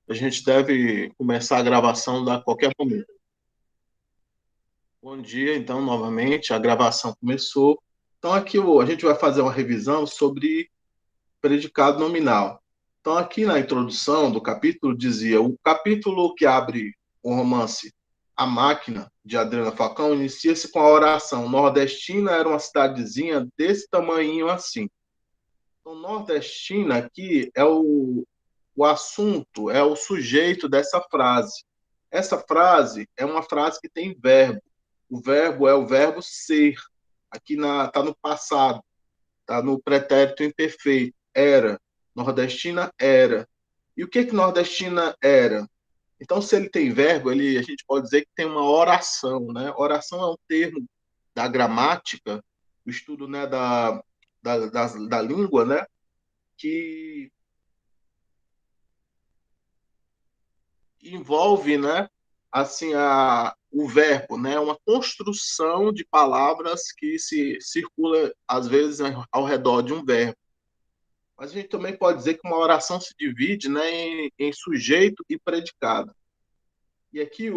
A gente deve começar a gravação a qualquer momento. Bom dia, então, novamente, a gravação começou. Então, aqui a gente vai fazer uma revisão sobre predicado nominal. Então, aqui na introdução do capítulo, dizia: o capítulo que abre o romance A Máquina, de Adriana Falcão, inicia-se com a oração: Nordestina era uma cidadezinha desse tamanhinho assim. Então, Nordestina aqui é o assunto, é o sujeito dessa frase. Essa frase é uma frase que tem verbo. O verbo é o verbo ser. Aqui está no passado, está no pretérito imperfeito. Era. Nordestina era. E o que nordestina era? Então, se ele tem verbo, a gente pode dizer que tem uma oração. Né? Oração é um termo da gramática, o estudo, né, da língua, né, que envolve, né, assim, o verbo, né, uma construção de palavras que se circula às vezes ao redor de um verbo. Mas a gente também pode dizer que uma oração se divide, né, em sujeito e predicado. E aqui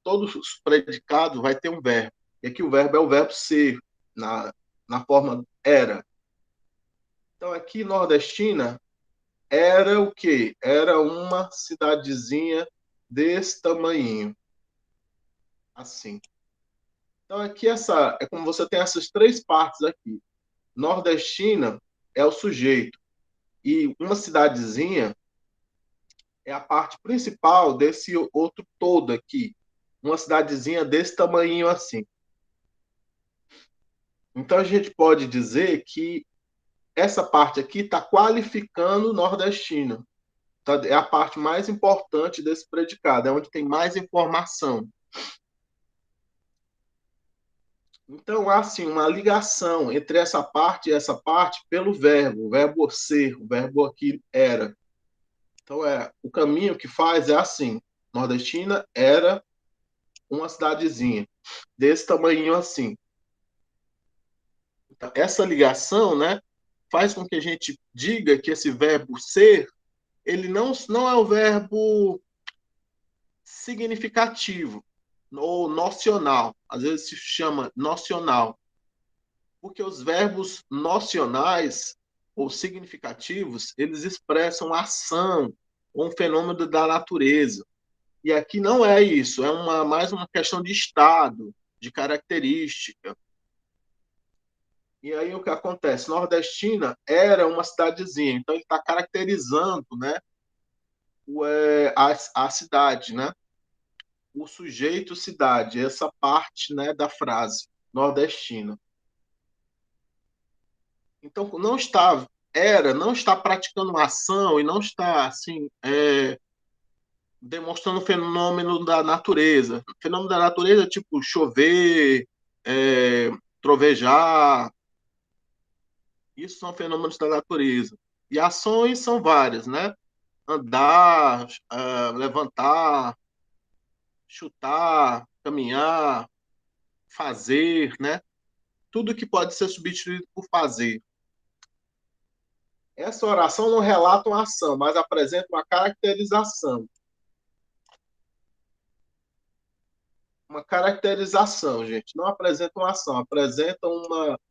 todos os predicados vai ter um verbo. E aqui o verbo é o verbo ser, na forma era. Então aqui nordestina era o quê? Era uma cidadezinha desse tamanhinho, assim. Então, aqui é como você tem essas três partes aqui. Nordestina é o sujeito e uma cidadezinha é a parte principal desse outro todo aqui. Uma cidadezinha desse tamanho assim. Então, a gente pode dizer que essa parte aqui está qualificando nordestina. Tá? É a parte mais importante desse predicado, é onde tem mais informação. Então, há sim uma ligação entre essa parte e essa parte pelo verbo, o verbo ser, o verbo aqui era. Então, o caminho que faz é assim: Nordestina era uma cidadezinha, desse tamanho assim. Então, essa ligação, né, faz com que a gente diga que esse verbo ser, ele não é o verbo significativo ou nocional. Às vezes se chama nocional. Porque os verbos nocionais ou significativos, eles expressam ação ou um fenômeno da natureza. E aqui não é isso, é mais uma questão de estado, de característica. E aí o que acontece? Nordestina era uma cidadezinha, então ele está caracterizando, né, a cidade, né, o sujeito cidade, essa parte, né, da frase nordestina. Então, não está praticando uma ação e não está, assim, demonstrando um fenômeno da natureza. O fenômeno da natureza é tipo chover, é, trovejar, isso são fenômenos da natureza. E ações são várias, né? Andar, levantar, chutar, caminhar, fazer, né? Tudo que pode ser substituído por fazer. Essa oração não relata uma ação, mas apresenta uma caracterização. Uma caracterização, gente. Não apresenta uma ação,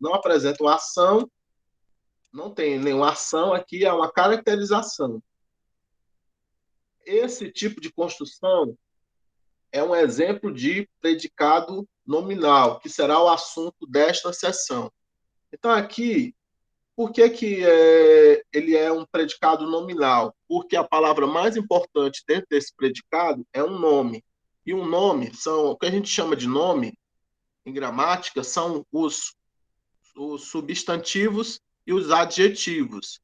não apresenta uma ação, não tem nenhuma ação aqui, é uma caracterização. Esse tipo de construção é um exemplo de predicado nominal, que será o assunto desta sessão. Então, aqui, por que, ele é um predicado nominal? Porque a palavra mais importante dentro desse predicado é um nome. E um nome o que a gente chama de nome em gramática são os substantivos e os adjetivos.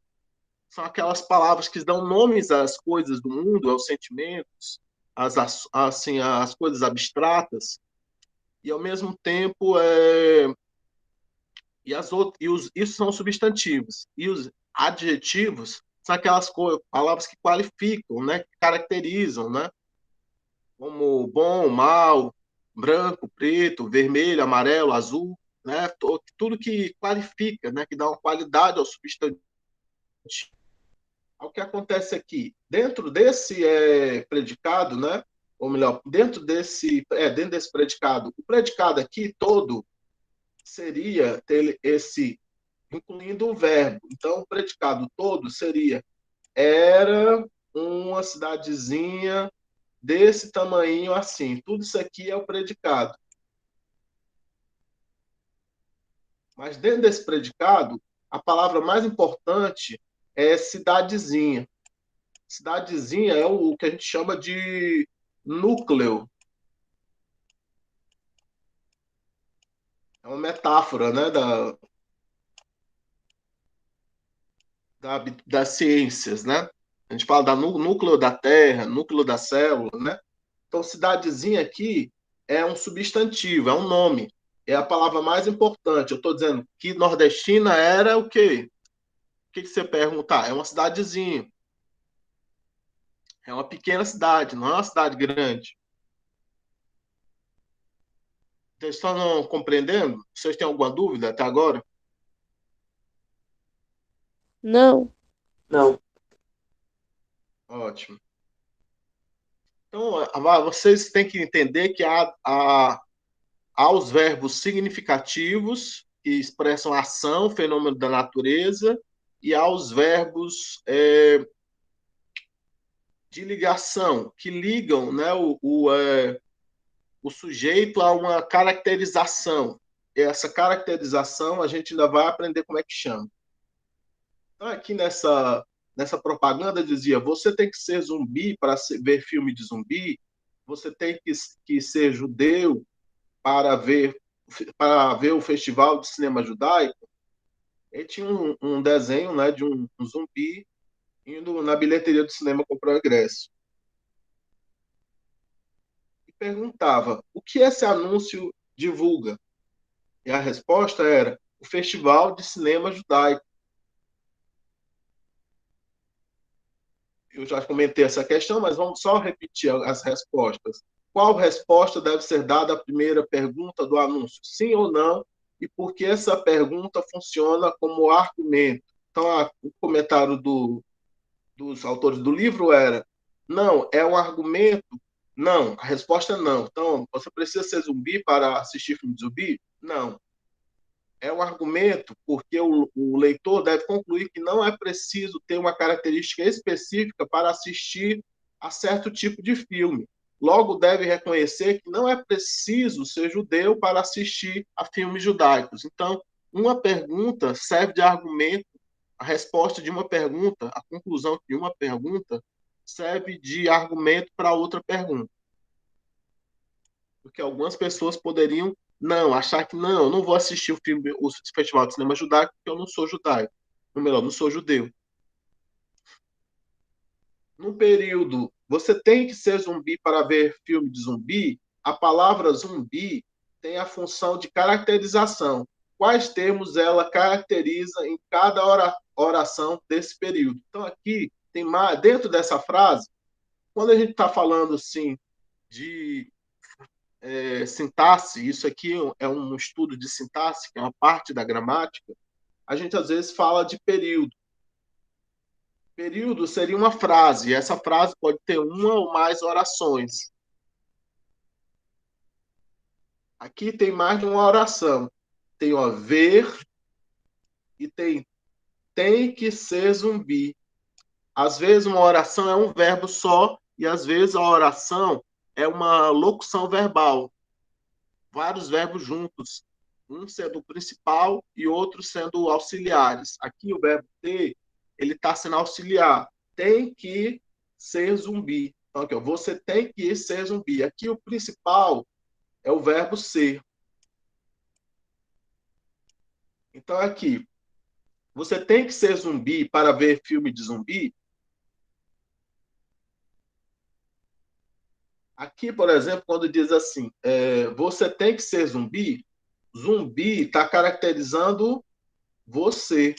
São aquelas palavras que dão nomes às coisas do mundo, aos sentimentos, assim, às coisas abstratas, e ao mesmo tempo isso são substantivos. E os adjetivos são aquelas palavras que qualificam, né, que caracterizam, né, como bom, mal, branco, preto, vermelho, amarelo, azul, né, tudo que qualifica, né, que dá uma qualidade ao substantivo. O que acontece aqui? Dentro desse predicado, né? Ou melhor, dentro desse predicado, o predicado aqui todo seria esse, incluindo o verbo. Então, o predicado todo seria era uma cidadezinha desse tamanho assim. Tudo isso aqui é o predicado. Mas dentro desse predicado, a palavra mais importante é cidadezinha. Cidadezinha é o que a gente chama de núcleo. É uma metáfora, né, das ciências, né? A gente fala do núcleo da Terra, núcleo da célula, né? Então, cidadezinha aqui é um substantivo, é um nome. É a palavra mais importante. Eu estou dizendo que nordestina era o quê? O que você perguntar? É uma cidadezinha. É uma pequena cidade, não é uma cidade grande. Vocês estão compreendendo? Vocês têm alguma dúvida até agora? Não. Não. Ótimo. Então, vocês têm que entender que há os verbos significativos, que expressam ação, fenômeno da natureza, e há os verbos de ligação, que ligam, né, o sujeito a uma caracterização. E essa caracterização a gente ainda vai aprender como é que chama. Então, aqui nessa propaganda dizia: você tem que ser zumbi para ver filme de zumbi, você tem que ser judeu para ver o Festival de Cinema Judaico. Ele tinha um desenho, né, de um zumbi indo na bilheteria do cinema comprar o ingresso. E perguntava: o que esse anúncio divulga? E a resposta era: o Festival de Cinema Judaico. Eu já comentei essa questão, mas vamos só repetir as respostas. Qual resposta deve ser dada à primeira pergunta do anúncio? Sim ou não? E por que essa pergunta funciona como argumento? Então, o comentário dos autores do livro era: não, é um argumento? Não, a resposta é não. Então, você precisa ser zumbi para assistir filme de zumbi? Não. É um argumento porque o leitor deve concluir que não é preciso ter uma característica específica para assistir a certo tipo de filme. Logo, deve reconhecer que não é preciso ser judeu para assistir a filmes judaicos. Então, uma pergunta serve de argumento, a resposta de uma pergunta, a conclusão de uma pergunta serve de argumento para outra pergunta. Porque algumas pessoas poderiam não achar que não, eu não vou assistir o Festival de Cinema Judaico porque eu não sou judaico. Ou melhor, não sou judeu. No período, você tem que ser zumbi para ver filme de zumbi, a palavra zumbi tem a função de caracterização. Quais termos ela caracteriza em cada oração desse período? Então, aqui, tem mais, dentro dessa frase, quando a gente está falando assim de sintaxe, isso aqui é um estudo de sintaxe, que é uma parte da gramática, a gente às vezes fala de período. Período seria uma frase, e essa frase pode ter uma ou mais orações. Aqui tem mais de uma oração. Tem o ver e tem que ser zumbi. Às vezes uma oração é um verbo só, e às vezes a oração é uma locução verbal. Vários verbos juntos, um sendo o principal e outro sendo auxiliares. Aqui o verbo ter, ele está sendo auxiliar. Tem que ser zumbi. Então, aqui, ó, você tem que ser zumbi. Aqui o principal é o verbo ser. Então, aqui, você tem que ser zumbi para ver filme de zumbi. Aqui, por exemplo, quando diz assim, você tem que ser zumbi, zumbi está caracterizando você.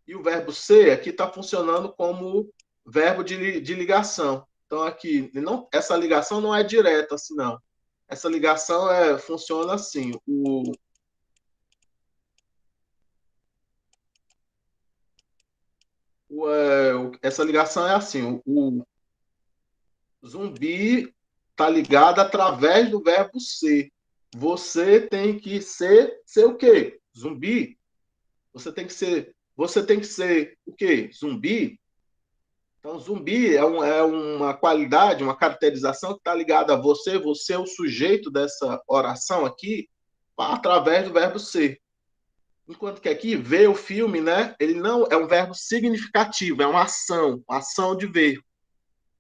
E o verbo ser aqui está funcionando como verbo de ligação. Então, aqui, essa ligação não é direta, assim, não. Essa ligação funciona assim. essa ligação é assim: o zumbi está ligado através do verbo ser. Você tem que ser o quê? Zumbi. Você tem que ser o quê? Zumbi. Então, zumbi é uma qualidade, uma caracterização que está ligada a você. Você é o sujeito dessa oração aqui através do verbo ser. Enquanto que aqui, ver o filme, né? Ele não é um verbo significativo, é uma ação de ver.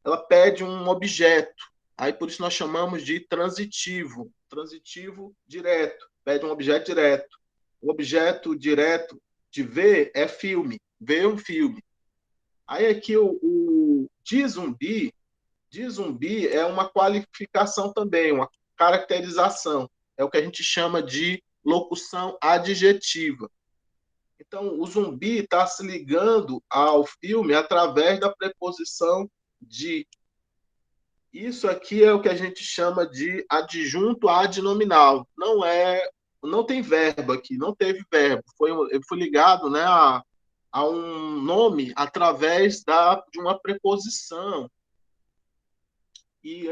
Ela pede um objeto. Aí por isso nós chamamos de transitivo, transitivo direto, pede um objeto direto. O objeto direto de ver é filme, ver um filme. Aí aqui o de zumbi é uma qualificação também, uma caracterização. É o que a gente chama de locução adjetiva. Então, o zumbi está se ligando ao filme através da preposição de. Isso aqui é o que a gente chama de adjunto adnominal. Não tem verbo aqui, não teve verbo. Foi ligado, né, a um nome através de uma preposição e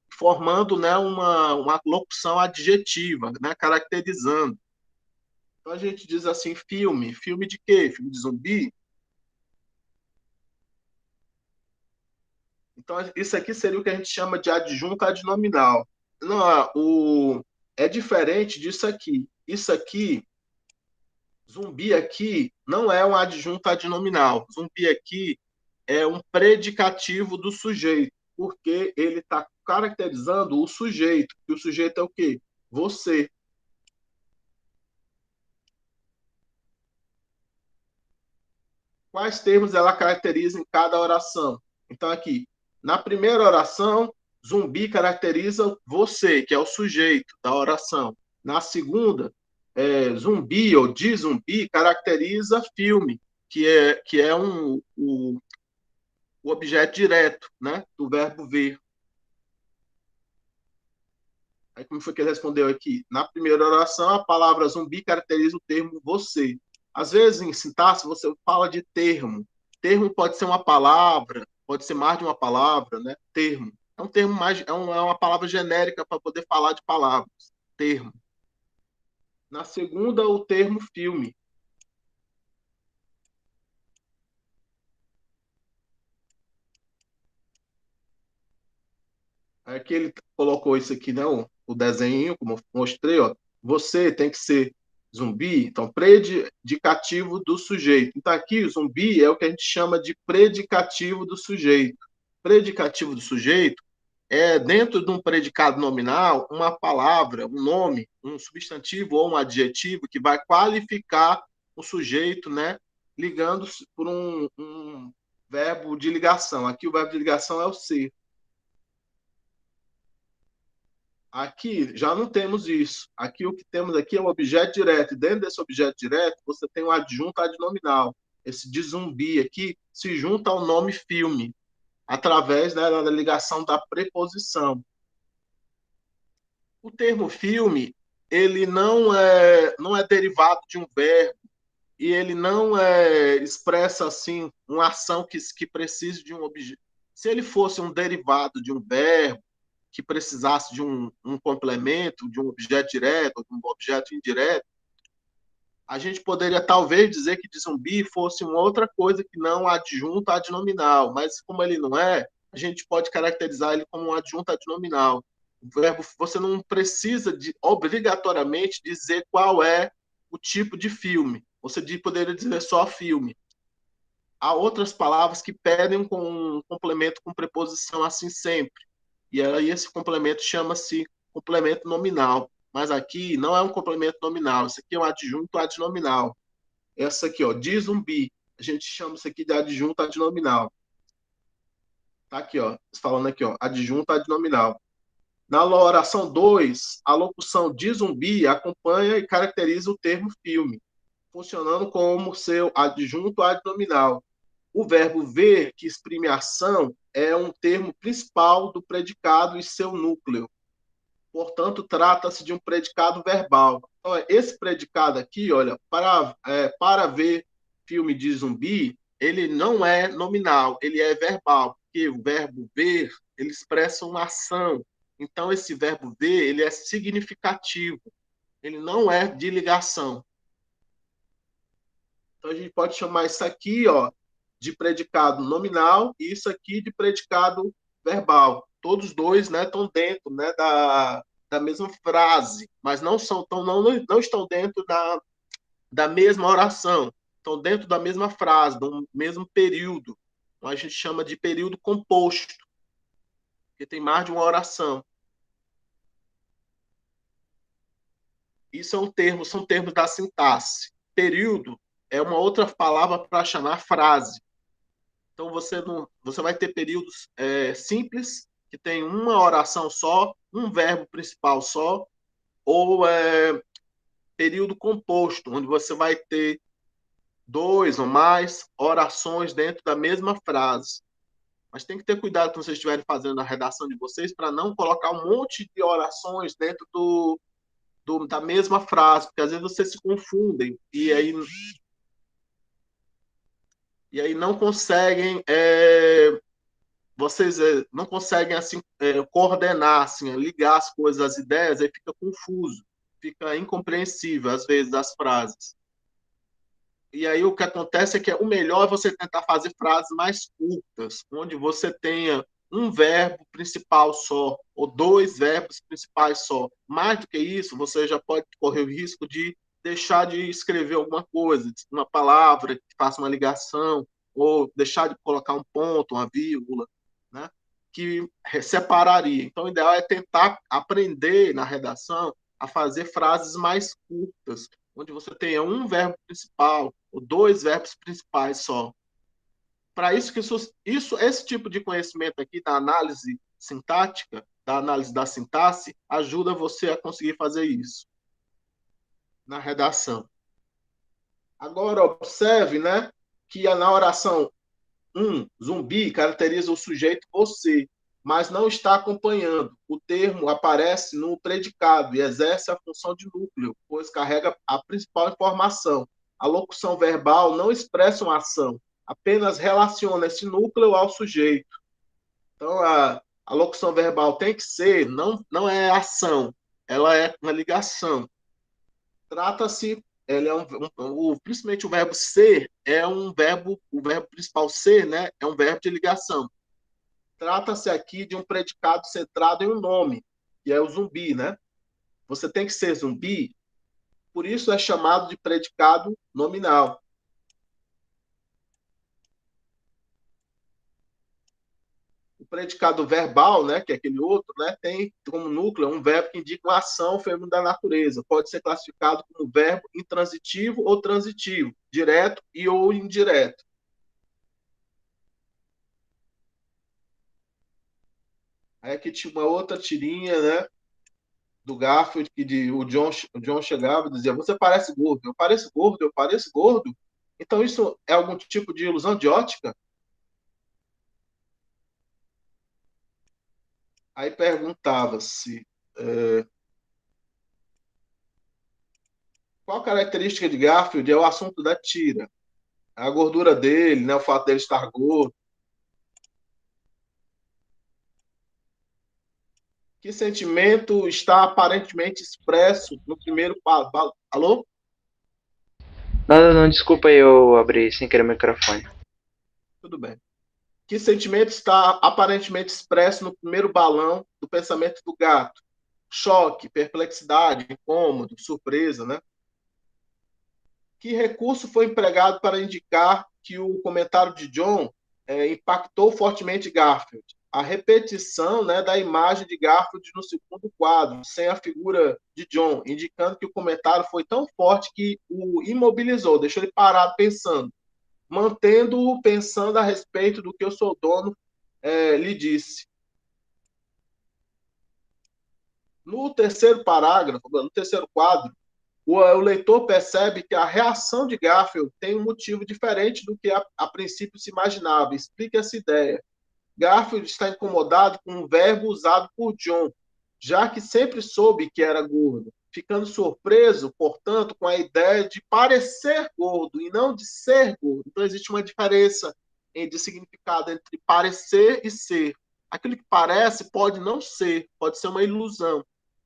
formando, né, uma locução adjetiva, né, caracterizando. Então a gente diz assim, filme de quê? Filme de zumbi? Então, isso aqui seria o que a gente chama de adjunto adnominal. Não, é diferente disso aqui. Isso aqui, zumbi aqui, não é um adjunto adnominal. Zumbi aqui é um predicativo do sujeito, porque ele está caracterizando o sujeito. E o sujeito é o quê? Você. Quais termos ela caracteriza em cada oração? Então, aqui, na primeira oração, zumbi caracteriza você, que é o sujeito da oração. Na segunda, zumbi ou de zumbi caracteriza filme, que é o objeto direto, né, do verbo ver. Aí, como foi que ele respondeu aqui? Na primeira oração, a palavra zumbi caracteriza o termo você. Às vezes, em sintaxe, você fala de termo. Termo pode ser uma palavra, pode ser mais de uma palavra, né? Termo. É um termo mais, é uma palavra genérica para poder falar de palavras. Termo. Na segunda, o termo filme. Aqui ele colocou isso aqui, né? O desenho, como eu mostrei, ó. Você tem que ser zumbi, então predicativo do sujeito. Então aqui o zumbi é o que a gente chama de predicativo do sujeito. Predicativo do sujeito é dentro de um predicado nominal uma palavra, um nome, um substantivo ou um adjetivo que vai qualificar o sujeito, né? Ligando por um verbo de ligação. Aqui o verbo de ligação é o ser. Aqui já não temos isso. Aqui o que temos aqui é um objeto direto. E dentro desse objeto direto, você tem um adjunto adnominal. Esse de zumbi aqui se junta ao nome filme, através, né, da ligação da preposição. O termo filme, ele não é derivado de um verbo e ele não expressa assim uma ação que precise de um objeto. Se ele fosse um derivado de um verbo, que precisasse de um complemento, de um objeto direto, de um objeto indireto, a gente poderia talvez dizer que de zumbi fosse uma outra coisa que não adjunto adnominal, mas como ele não é, a gente pode caracterizar ele como um adjunto adnominal. O verbo, você não precisa obrigatoriamente dizer qual é o tipo de filme. Você poderia dizer só filme. Há outras palavras que pedem um complemento com preposição assim sempre. E aí esse complemento chama-se complemento nominal. Mas aqui não é um complemento nominal, isso aqui é um adjunto adnominal. Essa aqui, ó, de zumbi, a gente chama isso aqui de adjunto adnominal. Tá aqui, ó, falando aqui, ó, adjunto adnominal. Na oração 2, a locução de zumbi acompanha e caracteriza o termo filme, funcionando como seu adjunto adnominal. O verbo ver, que exprime ação, é um termo principal do predicado e seu núcleo. Portanto, trata-se de um predicado verbal. Então, esse predicado aqui, olha, para ver filme de zumbi, ele não é nominal, ele é verbal, porque o verbo ver, ele expressa uma ação. Então, esse verbo ver, ele é significativo, ele não é de ligação. Então, a gente pode chamar isso aqui, ó, de predicado nominal e isso aqui de predicado verbal. Todos dois, né, estão dentro, né, da mesma frase, mas não estão dentro da mesma oração, estão dentro da mesma frase, do mesmo período. Então, a gente chama de período composto, porque tem mais de uma oração. Isso é um termo, são termos da sintaxe. Período é uma outra palavra para chamar frase. Então você vai ter períodos simples que tem uma oração só, um verbo principal só, ou período composto, onde você vai ter dois ou mais orações dentro da mesma frase. Mas tem que ter cuidado quando vocês estiverem fazendo a redação de vocês para não colocar um monte de orações dentro da mesma frase, porque às vezes vocês se confundem e aí não conseguem vocês não conseguem assim coordenar, assim, ligar as coisas, as ideias, aí fica confuso, fica incompreensível às vezes as frases. E aí o que acontece é que o melhor é você tentar fazer frases mais curtas, onde você tenha um verbo principal só, ou dois verbos principais só. Mais do que isso, você já pode correr o risco de deixar de escrever alguma coisa, uma palavra que faça uma ligação, ou deixar de colocar um ponto, uma vírgula, né? Que separaria. Então, o ideal é tentar aprender na redação a fazer frases mais curtas, onde você tenha um verbo principal ou dois verbos principais só. Para isso que esse tipo de conhecimento aqui da análise sintática, da análise da sintaxe, ajuda você a conseguir fazer isso na redação. Agora observe, né, que na oração zumbi caracteriza o sujeito você, mas não está acompanhando. O termo aparece no predicado e exerce a função de núcleo, pois carrega a principal informação. A locução verbal não expressa uma ação, apenas relaciona esse núcleo ao sujeito. Então, a locução verbal tem que ser, não é ação, ela é uma ligação. Trata-se, ele é principalmente o verbo ser é o verbo principal ser, né, é um verbo de ligação. Trata-se aqui de um predicado centrado em um nome, que é o zumbi, né? Você tem que ser zumbi, por isso é chamado de predicado nominal. O predicado verbal, né, que é aquele outro, né, tem como núcleo um verbo que indica uma ação fenômeno da natureza. Pode ser classificado como verbo intransitivo ou transitivo, direto e ou indireto. Aí aqui tinha uma outra tirinha, né, do Garfield, que o John chegava e dizia: Você parece gordo, eu pareço gordo, eu pareço gordo. Então, isso é algum tipo de ilusão de ótica? Aí perguntava-se qual característica de Garfield é o assunto da tira? A gordura dele, né, o fato dele estar gordo. Que sentimento está aparentemente expresso no primeiro. Alô? Não, não, desculpa aí, eu abri sem querer o microfone. Tudo bem. Que sentimento está aparentemente expresso no primeiro balão do pensamento do gato? Choque, perplexidade, incômodo, surpresa, né? Que recurso foi empregado para indicar que o comentário de John impactou fortemente Garfield? A repetição, né, da imagem de Garfield no segundo quadro, sem a figura de John, indicando que o comentário foi tão forte que o imobilizou, deixou ele parado pensando, mantendo-o pensando a respeito do que o seu dono lhe disse. No terceiro parágrafo, no terceiro quadro, o leitor percebe que a reação de Garfield tem um motivo diferente do que a princípio se imaginava. Explique essa ideia. Garfield está incomodado com um verbo usado por John, já que sempre soube que era gordo. ficando surpreso, portanto, com a ideia de parecer gordo e não de ser gordo. Então, existe uma diferença de significado entre parecer e ser. Aquilo que parece pode não ser, pode ser uma ilusão.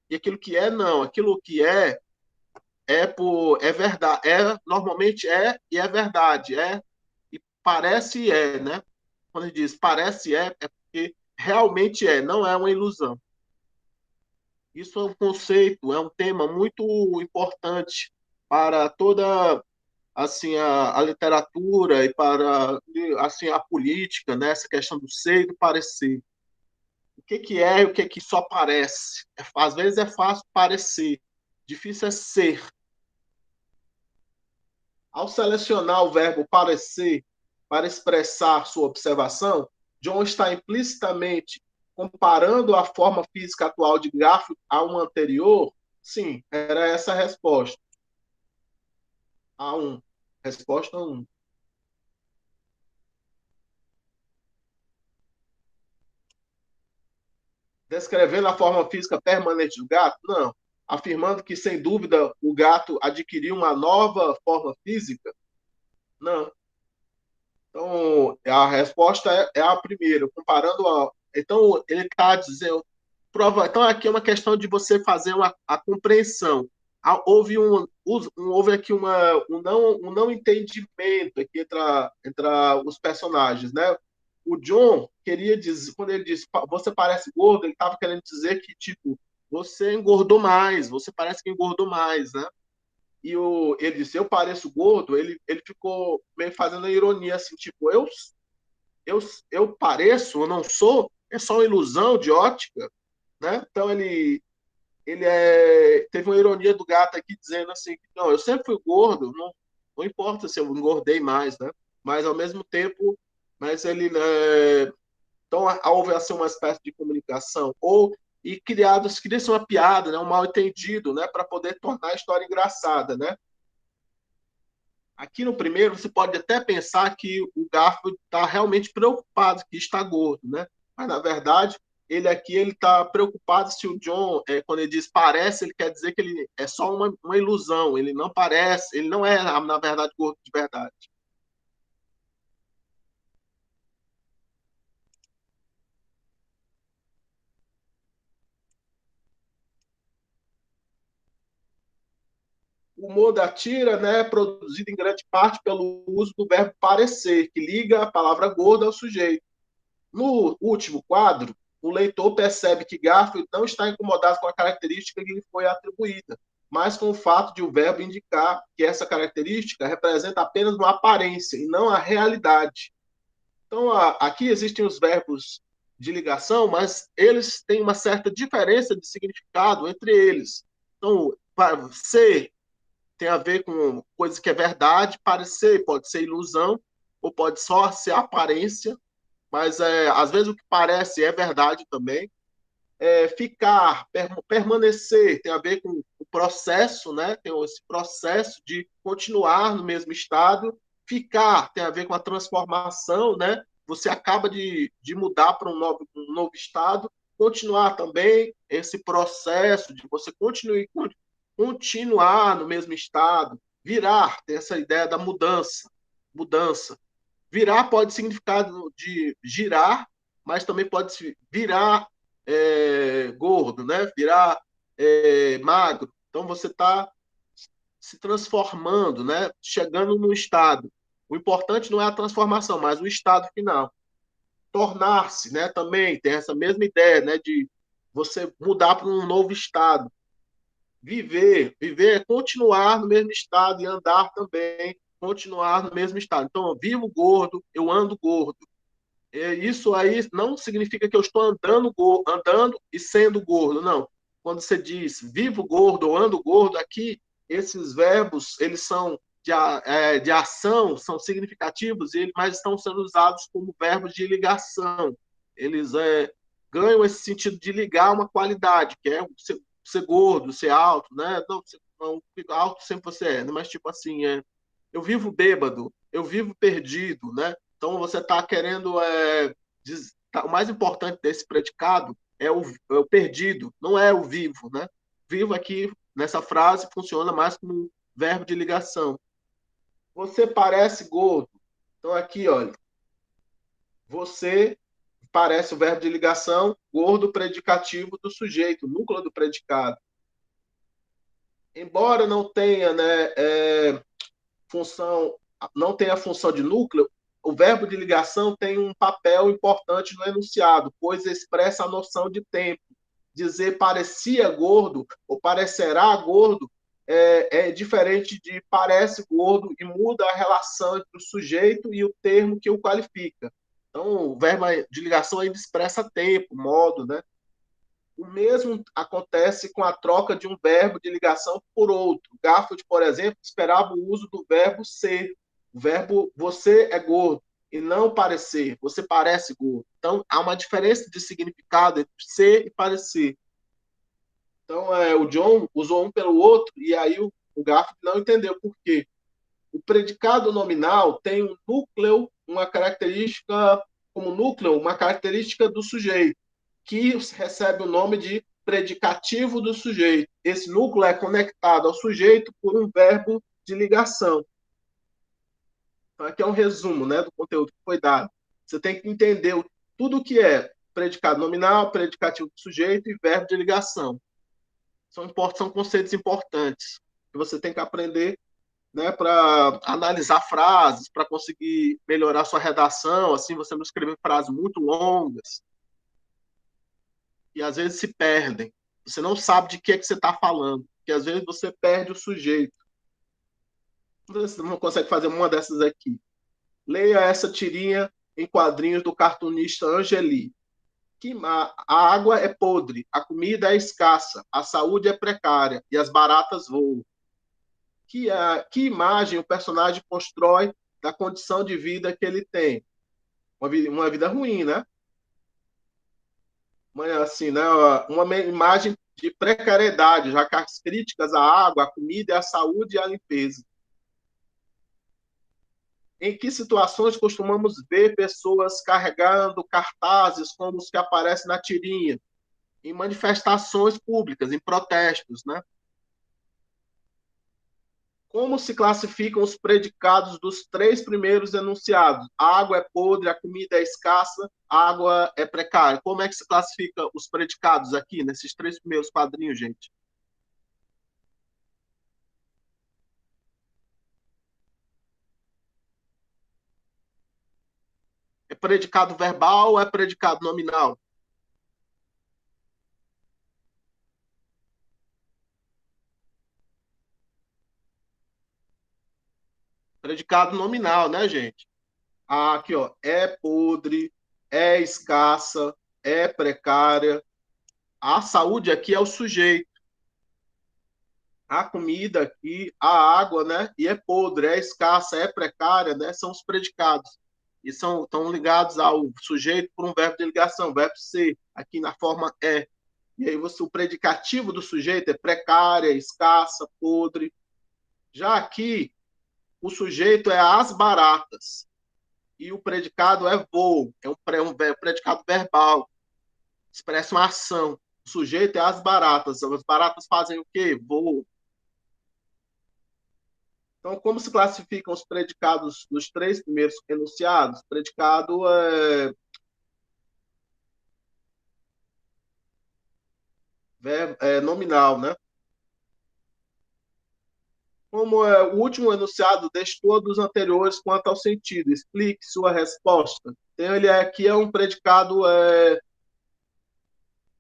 E aquilo que é, não. Aquilo que é verdade, normalmente é e é verdade, e parece e é, né? Quando a gente diz parece é porque realmente não é uma ilusão. Isso é um conceito, é um tema muito importante para toda assim a literatura e para assim a política, né? Essa questão do ser e do parecer. O que é e o que só parece? Às vezes é fácil parecer, difícil é ser. Ao selecionar o verbo parecer para expressar sua observação, John está implicitamente comparando a forma física atual de Garfield a uma anterior? Sim, era essa a resposta. A1. Resposta 1. Descrevendo a forma física permanente do gato? Não. Afirmando que, sem dúvida, o gato adquiriu uma nova forma física? Não. Então, a resposta é a primeira, comparando a. Então, ele está dizendo. Então, aqui é uma questão de você fazer a compreensão. Houve aqui um não entendimento aqui entre os personagens, né? O John queria dizer, quando ele disse você parece gordo, ele estava querendo dizer que, tipo, você engordou mais, você parece que engordou mais, né? Ele disse, eu pareço gordo, ele ficou meio fazendo a ironia, assim, tipo, eu, eu pareço, eu não sou, é só uma ilusão de ótica, né? Então teve uma ironia do gato aqui dizendo assim, não, eu sempre fui gordo, não importa se eu engordei mais, né? Mas ao mesmo tempo, mas então houve assim uma espécie de comunicação cria-se uma piada, né? Um mal entendido, né? Para poder tornar a história engraçada, né? Aqui no primeiro, você pode até pensar que o Garfield está realmente preocupado que está gordo, né? Mas, na verdade, ele está preocupado se o John, quando ele diz parece, ele quer dizer que ele é só uma ilusão, ele não parece, ele não é, na verdade, gordo de verdade. O humor da tira, né, é produzido em grande parte pelo uso do verbo parecer, que liga a palavra gordo ao sujeito. No último quadro, o leitor percebe que Garfield não está incomodado com a característica que lhe foi atribuída, mas com o fato de o verbo indicar que essa característica representa apenas uma aparência e não a realidade. Então, aqui existem os verbos de ligação, mas eles têm uma certa diferença de significado entre eles. Então, ser tem a ver com coisa que é verdade, parecer pode ser ilusão, ou pode só ser aparência, mas às vezes o que parece é verdade também. Ficar, permanecer, tem a ver com o processo, né? Tem esse processo de continuar no mesmo estado. Ficar tem a ver com a transformação, né? Você acaba de mudar para um novo estado. Continuar também esse processo de você continuar no mesmo estado. Virar, tem essa ideia da mudança. Mudança. Virar pode significar de girar, mas também pode virar gordo, né? Virar magro. Então você está se transformando, né? Chegando no estado. O importante não é a transformação, mas o estado final. Tornar-se, né? Também tem essa mesma ideia, né? De você mudar para um novo estado. Viver é continuar no mesmo estado e andar também, continuar no mesmo estado. Então, eu vivo gordo, eu ando gordo. Isso aí não significa que eu estou andando e sendo gordo, não. Quando você diz vivo gordo ou ando gordo, aqui esses verbos eles são de ação, são significativos, mas estão sendo usados como verbos de ligação. Eles ganham esse sentido de ligar uma qualidade, que é ser gordo, ser alto, né? Não, alto sempre você mas tipo assim, eu vivo bêbado, eu vivo perdido, né? Então você está querendo. O mais importante desse predicado é o perdido, não é o vivo, né? Vivo aqui nessa frase funciona mais como um verbo de ligação. Você parece gordo. Então, aqui, olha, você parece o verbo de ligação, gordo, predicativo do sujeito, núcleo do predicado. Embora não tenha, né, função, não tenha função de núcleo, o verbo de ligação tem um papel importante no enunciado, pois expressa a noção de tempo. Dizer parecia gordo ou parecerá gordo é diferente de parece gordo e muda a relação entre o sujeito e o termo que o qualifica. Então, o verbo de ligação ainda expressa tempo, modo, né? O mesmo acontece com a troca de um verbo de ligação por outro. Garfield, por exemplo, esperava o uso do verbo ser. O verbo você é gordo e não parecer. Você parece gordo. Então, há uma diferença de significado entre ser e parecer. Então, o John usou um pelo outro e aí o Garfield não entendeu por quê. O predicado nominal tem um núcleo, uma característica, como núcleo, uma característica do sujeito, que recebe o nome de predicativo do sujeito. Esse núcleo é conectado ao sujeito por um verbo de ligação. Então, aqui é um resumo, né, do conteúdo que foi dado. Você tem que entender tudo o que é predicado nominal, predicativo do sujeito e verbo de ligação. São conceitos importantes que você tem que aprender, né, para analisar frases, para conseguir melhorar sua redação, assim você não escrever frases muito longas e às vezes se perdem. Você não sabe de que é que você está falando, porque às vezes você perde o sujeito. Você não consegue fazer uma dessas aqui. Leia essa tirinha em quadrinhos do cartunista Angeli. A água é podre, a comida é escassa, a saúde é precária e as baratas voam. Que imagem o personagem constrói da condição de vida que ele tem? Uma vida ruim, né? Assim, né? Uma imagem de precariedade, já que as críticas à água, à comida, à saúde e à limpeza. Em que situações costumamos ver pessoas carregando cartazes como os que aparecem na tirinha? Em manifestações públicas, em protestos, né? Como se classificam os predicados dos três primeiros enunciados? A água é podre, a comida é escassa, a água é precária. Como é que se classifica os predicados aqui, nesses três primeiros quadrinhos, gente? É predicado verbal ou é predicado nominal? Predicado nominal, né, gente? Ah, aqui, ó, é podre, é escassa, é precária. A saúde aqui é o sujeito. A comida aqui, a água, né? E é podre, é escassa, é precária, né? São os predicados. E estão ligados ao sujeito por um verbo de ligação, verbo ser, aqui na forma é. E aí o predicativo do sujeito é precária, escassa, podre. Já aqui, o sujeito é as baratas. E o predicado é voo, um predicado verbal, expressa uma ação. O sujeito é as baratas. As baratas fazem o quê? Voam. Então, como se classificam os predicados dos três primeiros enunciados? Predicado nominal, né? Como o último enunciado destoa dos anteriores quanto ao sentido, explique sua resposta. Então, ele aqui é um predicado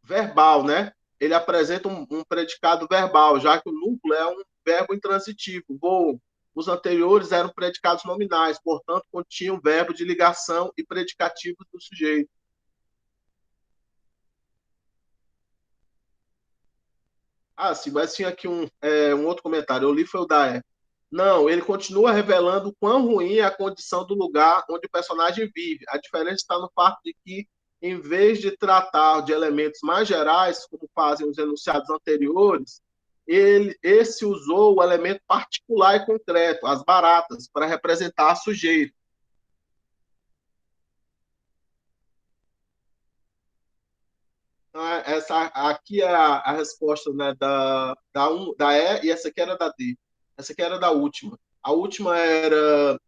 verbal, né? Ele apresenta um predicado verbal, já que o núcleo é um verbo intransitivo, voo. Os anteriores eram predicados nominais, portanto, continham verbo de ligação e predicativos do sujeito. Ah, sim, mas tinha aqui um outro comentário. Eu li foi o da E. Não, ele continua revelando o quão ruim é a condição do lugar onde o personagem vive. A diferença está no fato de que, em vez de tratar de elementos mais gerais, como fazem os enunciados anteriores, esse usou o elemento particular e concreto, as baratas, para representar a sujeira. Essa aqui é a resposta, né, da E e essa aqui era da D. Essa aqui era da última. A última era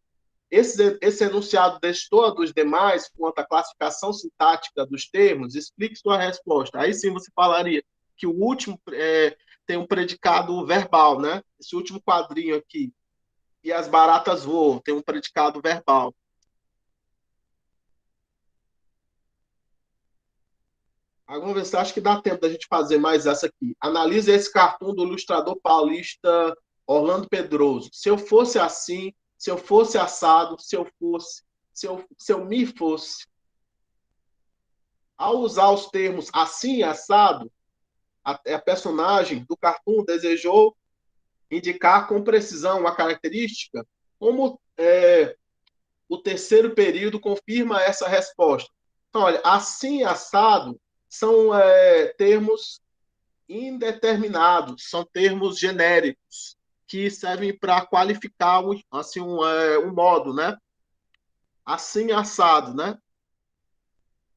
esse enunciado destoa dos demais quanto à classificação sintática dos termos, explique sua resposta. Aí sim você falaria que o último tem um predicado verbal, né? Esse último quadrinho aqui. E as baratas voam, tem um predicado verbal. Vamos ver se acha que dá tempo da gente fazer mais essa aqui. Analise esse cartoon do ilustrador paulista Orlando Pedroso. Se eu fosse assim, se eu fosse assado, se eu me fosse. Ao usar os termos assim e assado, a personagem do cartoon desejou indicar com precisão uma característica, como o terceiro período confirma essa resposta. Então, olha, assim e assado são termos indeterminados, são termos genéricos que servem para qualificar assim, um modo, né? Assim assado, né?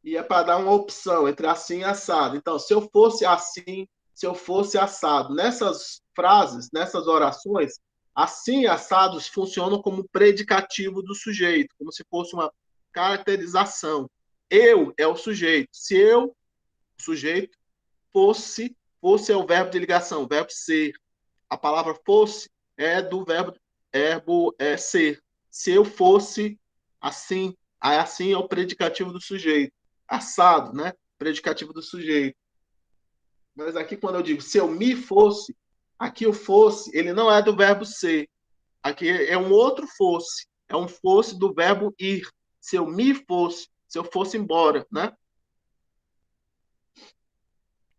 E é para dar uma opção entre assim e assado. Então, se eu fosse assim, se eu fosse assado. Nessas frases, nessas orações, assim e assados funcionam como predicativo do sujeito, como se fosse uma caracterização. Eu é o sujeito. Se eu, o sujeito, fosse é o verbo de ligação, o verbo ser. A palavra fosse é do verbo ser. Se eu fosse assim, aí assim é o predicativo do sujeito. Assado, né? Predicativo do sujeito. Mas aqui quando eu digo se eu me fosse, aqui o fosse, ele não é do verbo ser. Aqui é um outro fosse. É um fosse do verbo ir. Se eu me fosse, se eu fosse embora, né?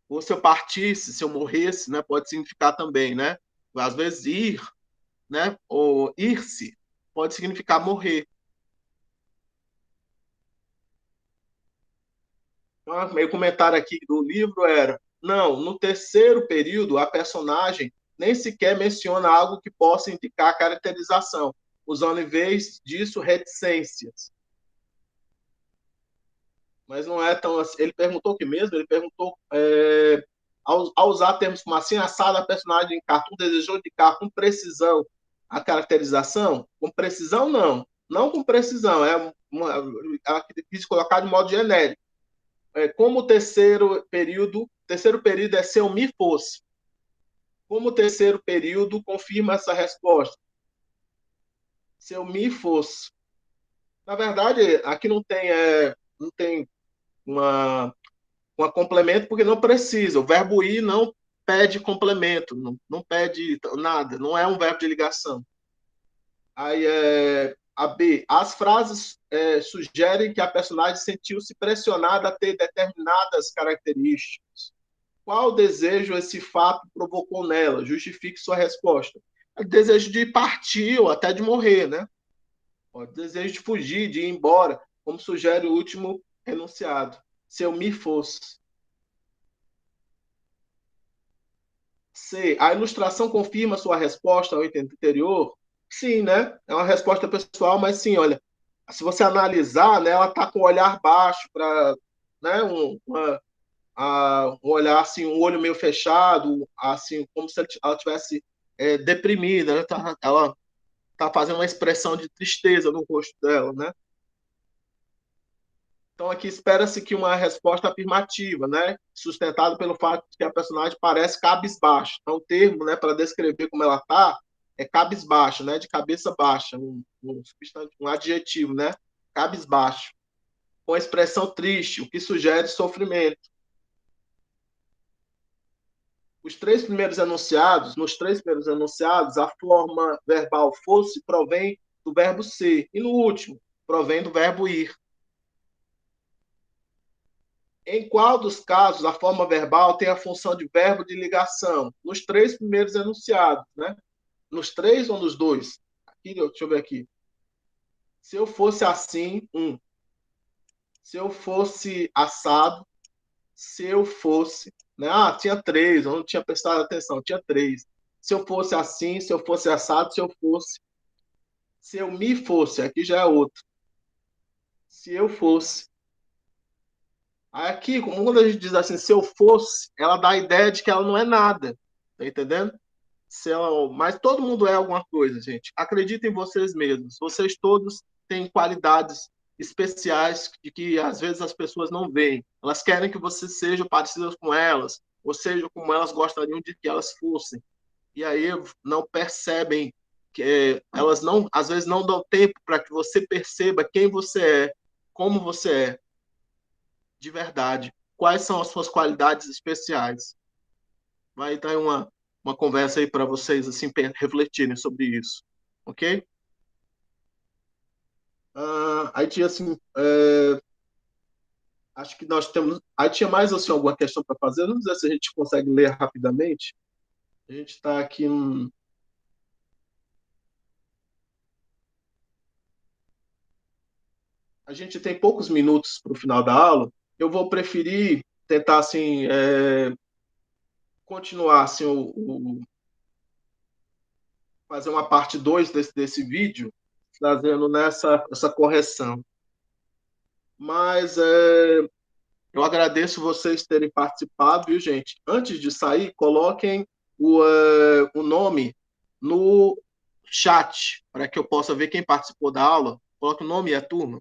Ou se eu partisse, se eu morresse, né? Pode significar também, né? Às vezes ir, né? Ou ir-se pode significar morrer. Então, meio comentário aqui do livro era: não, no terceiro período, a personagem nem sequer menciona algo que possa indicar caracterização, usando em vez disso reticências. Mas não é tão assim. Ele perguntou o que mesmo? Ele perguntou. Ao usar termos como assim, assado, a personagem em cartoon desejou indicar com precisão a caracterização? Com precisão, não. Não com precisão. Ela quis colocar de modo genérico. Como o terceiro período é se eu me fosse. Como o terceiro período confirma essa resposta? Se eu me fosse. Na verdade, aqui não tem uma, uma complemento porque não precisa. O verbo ir não pede complemento, não pede nada, não é um verbo de ligação. Aí a B. As frases sugerem que a personagem sentiu-se pressionada a ter determinadas características. Qual desejo esse fato provocou nela? Justifique sua resposta. É desejo de partir ou até de morrer, né? O desejo de fugir, de ir embora, como sugere o último enunciado. Se eu me fosse. C. A ilustração confirma sua resposta ao item anterior? Sim, né? É uma resposta pessoal, mas sim, olha, se você analisar, né, ela está com o olhar baixo para, né, um olhar assim, um olho meio fechado, assim, como se ela tivesse deprimida, né? Ela tá fazendo uma expressão de tristeza no rosto dela, né? Então aqui espera-se que uma resposta afirmativa, né, sustentada pelo fato de que a personagem parece cabisbaixa. Então o termo, né, para descrever como ela tá é cabisbaixa, né, de cabeça baixa, um adjetivo, né, cabisbaixo, com a expressão triste, o que sugere sofrimento. Nos três primeiros enunciados, a forma verbal fosse provém do verbo ser, e no último, provém do verbo ir. Em qual dos casos a forma verbal tem a função de verbo de ligação? Nos três primeiros enunciados, né? Nos três ou nos dois? Aqui, deixa eu ver aqui. Se eu fosse assim, um. Se eu fosse assado, se eu fosse. Né? Ah, tinha três, eu não tinha prestado atenção, tinha três. Se eu fosse assim, se eu fosse assado, se eu fosse. Se eu me fosse, aqui já é outro. Se eu fosse. Aqui, quando a gente diz assim, se eu fosse, ela dá a ideia de que ela não é nada. Tá entendendo? Mas todo mundo é alguma coisa, gente. Acreditem em vocês mesmos. Vocês todos têm qualidades especiais que às vezes as pessoas não veem. Elas querem que você seja parecido com elas, ou seja, como elas gostariam de que elas fossem. E aí não percebem que elas não, às vezes não dão tempo para que você perceba quem você é, como você é, de verdade. Quais são as suas qualidades especiais? Vai dar uma conversa aí para vocês assim refletirem sobre isso, ok? Aí tinha assim, acho que nós temos, aí tinha mais assim alguma questão para fazer. Não sei se a gente consegue ler rapidamente. A gente está aqui, a gente tem poucos minutos para o final da aula. Eu vou preferir tentar assim continuar assim fazer uma parte 2 desse vídeo, trazendo nessa essa correção. Mas eu agradeço vocês terem participado, viu, gente? Antes de sair, coloquem o nome no chat, para que eu possa ver quem participou da aula. Coloque o nome e a turma.